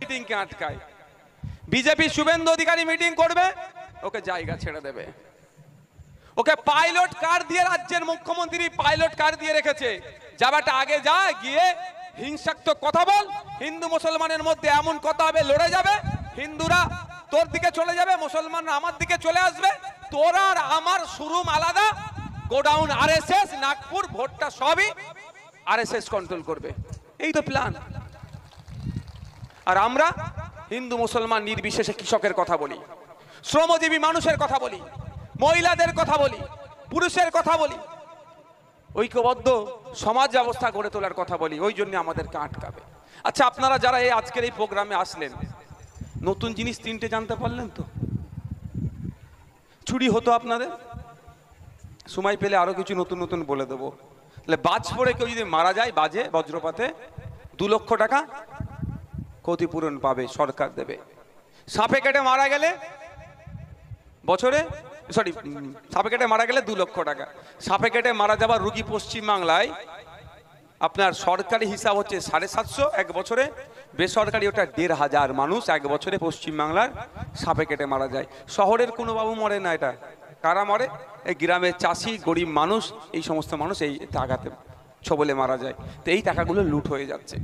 মিটিংকে আটকায়। BJP Suvendu Adhikari meeting করবে, ওকে জায়গা ছেড়ে দেবে। ওকে পাইলট কার দিয়ে, রাজ্যের মুখ্যমন্ত্রী পাইলট কার দিয়ে রেখেছে, যাবাটা আগে যা, গিয়ে হিংসাত্মক কথা বল, হিন্দু মুসলমানের মধ্যে এমন কথা হবে লড়ে যাবে, হিন্দুরা তোর দিকে চলে যাবে, মুসলমানরা আমার দিকে চলে আসবে, তোর আর আমার শোরুম আলাদা, গোডাউন আরএসএস, নাগপুর ভোটটা সবই আরএসএস কন্ট্রোল করবে। এই তো প্ল্যান। আর আমরা হিন্দু মুসলমান নির্বিশেষে কৃষকের কথা বলি, শ্রমজীবী মানুষের কথা বলি, মহিলাদের কথা বলি, পুরুষের কথা বলি, ঐক্যবদ্ধ সমাজ ব্যবস্থা গড়ে তোলার কথা বলি। ওই জন্য আমাদেরকে আটকাবে। আচ্ছা, আপনারা যারা এই আজকের এই প্রোগ্রামে আসলেন, নতুন জিনিস 3টে জানতে পারলেন তো? চুরি হতো আপনাদের, সময় পেলে আরো কিছু নতুন নতুন বলে দেবো। তাহলে বাজ পড়ে কেউ যদি মারা যায় বাজে বজ্রপাতে, 2 লক্ষ টাকা ক্ষতিপূরণ পাবে, সরকার দেবে। সাপে কেটে মারা গেলে বছরে, সাপে কেটে মারা গেলে 2 লক্ষ টাকা। সাপে কেটে মারা যাবার রুগী পশ্চিমবাংলায় আপনার সরকারি হিসাব হচ্ছে 750 এক বছরে, বেসরকারি ওটা 1500 মানুষ এক বছরে পশ্চিমবাংলার সাপে কেটে মারা যায়। শহরের কোনো বাবু মরে না। এটা কারা মরে? এই গ্রামের চাষি, গরিব মানুষ, এই সমস্ত মানুষ এই টাকাতে ছবলে মারা যায়। তো এই টাকাগুলো লুট হয়ে যাচ্ছে।